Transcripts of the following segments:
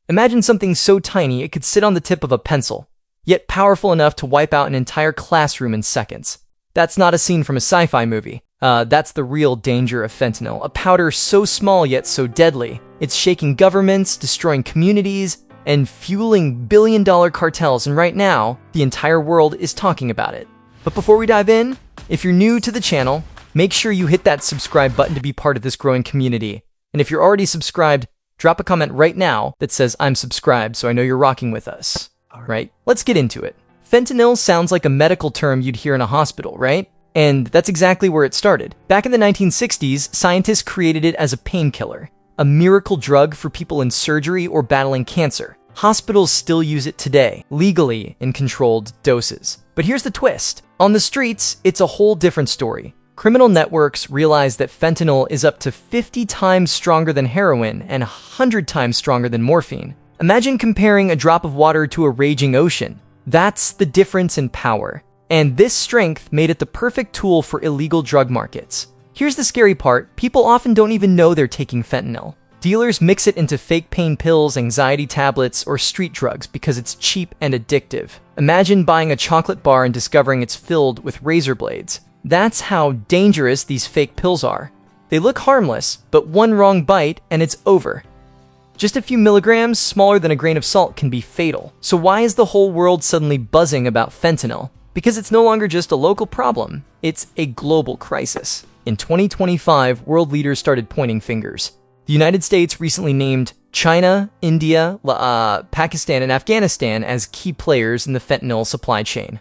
Imagine something so tiny it could sit on the tip of a pencil, yet powerful enough to wipe out an entire classroom in seconds. That's not a scene from a sci-fi movie. That's the real danger of fentanyl, a powder so small yet so deadly. It's shaking governments, destroying communities, and fueling billion-dollar cartels, and right now, the entire world is talking about it. But before we dive in, if you're new to the channel, make sure you hit that subscribe button to be part of this growing community. And if you're already subscribed, drop a comment right now that says I'm subscribed so I know you're rocking with us. All right, let's get into it. Fentanyl sounds like a medical term you'd hear in a hospital, right? And that's exactly where it started. Back in the 1960s, scientists created it as a painkiller, a miracle drug for people in surgery or battling cancer. Hospitals still use it today, legally in controlled doses. But here's the twist. On the streets, it's a whole different story. Criminal networks realize that fentanyl is up to 50 times stronger than heroin and 100 times stronger than morphine. Imagine comparing a drop of water to a raging ocean. That's the difference in power. And this strength made it the perfect tool for illegal drug markets. Here's the scary part. People often don't even know they're taking fentanyl. Dealers mix it into fake pain pills, anxiety tablets, or street drugs because it's cheap and addictive. Imagine buying a chocolate bar and discovering it's filled with razor blades. That's how dangerous these fake pills are. They look harmless, but one wrong bite and it's over. Just a few milligrams, smaller than a grain of salt, can be fatal. So why is the whole world suddenly buzzing about fentanyl? Because it's no longer just a local problem, it's a global crisis. In 2025, world leaders started pointing fingers. The United States recently named China, India, Pakistan, and Afghanistan as key players in the fentanyl supply chain.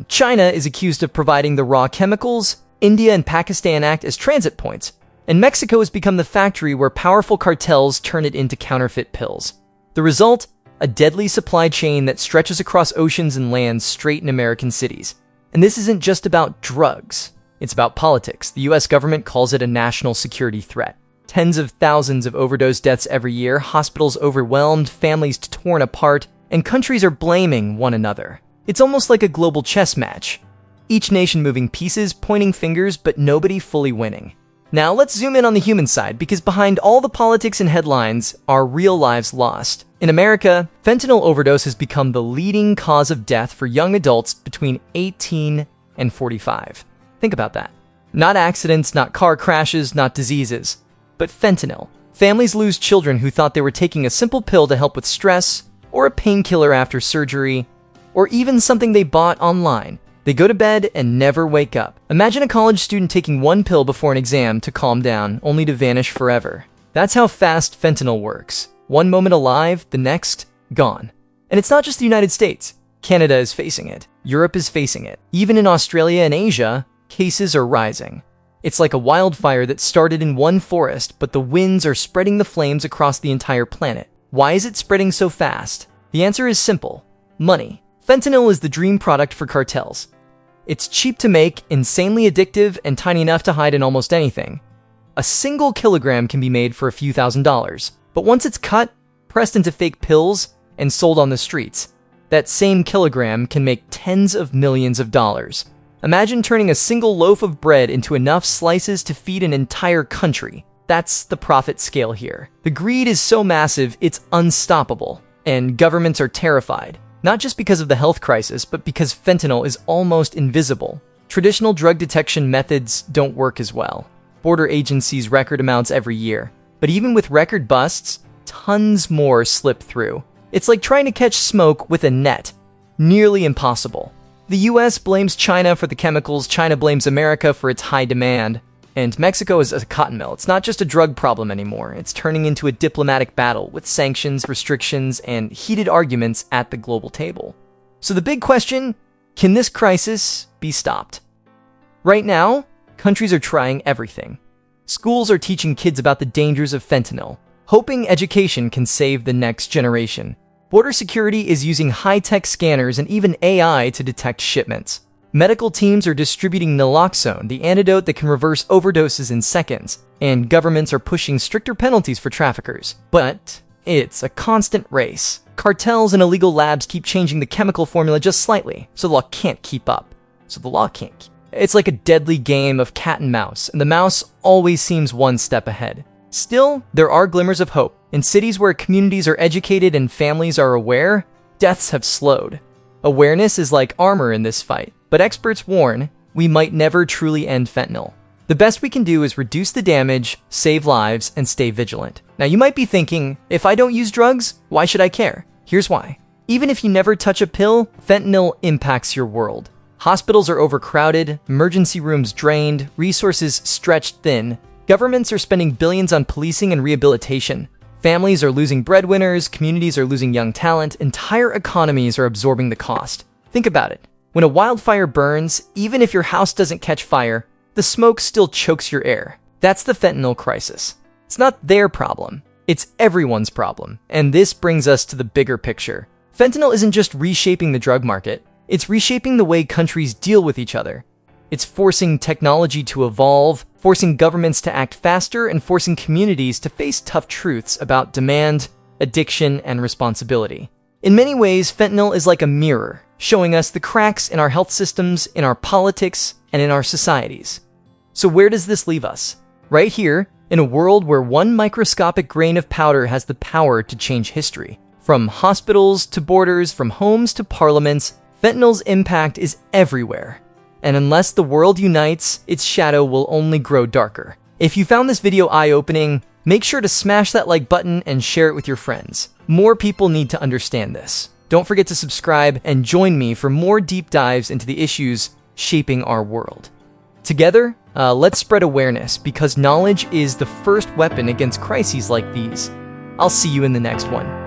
China is accused of providing the raw chemicals, India and Pakistan act as transit points, and Mexico has become the factory where powerful cartels turn it into counterfeit pills. The result? A deadly supply chain that stretches across oceans and lands straight in American cities. And this isn't just about drugs. It's about politics. The US government calls it a national security threat. Tens of thousands of overdose deaths every year, hospitals overwhelmed, families torn apart, and countries are blaming one another. It's almost like a global chess match. Each nation moving pieces, pointing fingers, but nobody fully winning. Now let's zoom in on the human side, because behind all the politics and headlines are real lives lost. In America, fentanyl overdose has become the leading cause of death for young adults between 18 and 45. Think about that. Not accidents, not car crashes, not diseases, but fentanyl. Families lose children who thought they were taking a simple pill to help with stress, or a painkiller after surgery, or even something they bought online. They go to bed and never wake up. Imagine a college student taking one pill before an exam to calm down, only to vanish forever. That's how fast fentanyl works. One moment alive, the next, gone. And it's not just the United States. Canada is facing it. Europe is facing it. Even in Australia and Asia, cases are rising. It's like a wildfire that started in one forest, but the winds are spreading the flames across the entire planet. Why is it spreading so fast? The answer is simple: money. Fentanyl is the dream product for cartels. It's cheap to make, insanely addictive, and tiny enough to hide in almost anything. A single kilogram can be made for a few $1,000s. But once it's cut, pressed into fake pills, and sold on the streets, that same kilogram can make tens of millions of dollars. Imagine turning a single loaf of bread into enough slices to feed an entire country. That's the profit scale here. The greed is so massive, it's unstoppable. And governments are terrified. Not just because of the health crisis, but because fentanyl is almost invisible. Traditional drug detection methods don't work as well. Border agencies record amounts every year. But even with record busts, tons more slip through. It's like trying to catch smoke with a net. Nearly impossible. The US blames China for the chemicals, China blames America for its high demand, and Mexico is a cotton mill. It's not just a drug problem anymore. It's turning into a diplomatic battle with sanctions, restrictions, and heated arguments at the global table. So the big question, can this crisis be stopped? Right now, countries are trying everything. Schools are teaching kids about the dangers of fentanyl, hoping education can save the next generation. Border security is using high-tech scanners and even AI to detect shipments. Medical teams are distributing naloxone, the antidote that can reverse overdoses in seconds, and governments are pushing stricter penalties for traffickers. But it's a constant race. Cartels and illegal labs keep changing the chemical formula just slightly, so the law can't keep up. It's like a deadly game of cat and mouse, and the mouse always seems one step ahead. Still, there are glimmers of hope. In cities where communities are educated and families are aware, deaths have slowed. Awareness is like armor in this fight, but experts warn we might never truly end fentanyl. The best we can do is reduce the damage, save lives, and stay vigilant. Now you might be thinking, if I don't use drugs, why should I care? Here's why. Even if you never touch a pill, fentanyl impacts your world. Hospitals are overcrowded, emergency rooms drained, resources stretched thin. Governments are spending billions on policing and rehabilitation. Families are losing breadwinners, communities are losing young talent, entire economies are absorbing the cost. Think about it. When a wildfire burns, even if your house doesn't catch fire, the smoke still chokes your air. That's the fentanyl crisis. It's not their problem. It's everyone's problem. And this brings us to the bigger picture. Fentanyl isn't just reshaping the drug market. It's reshaping the way countries deal with each other. It's forcing technology to evolve, forcing governments to act faster, and forcing communities to face tough truths about demand, addiction, and responsibility. In many ways, fentanyl is like a mirror, showing us the cracks in our health systems, in our politics, and in our societies. So where does this leave us? Right here, in a world where one microscopic grain of powder has the power to change history. From hospitals to borders, from homes to parliaments, fentanyl's impact is everywhere. And unless the world unites, its shadow will only grow darker. If you found this video eye-opening, make sure to smash that like button and share it with your friends. More people need to understand this. Don't forget to subscribe and join me for more deep dives into the issues shaping our world. Together, let's spread awareness, because knowledge is the first weapon against crises like these. I'll see you in the next one.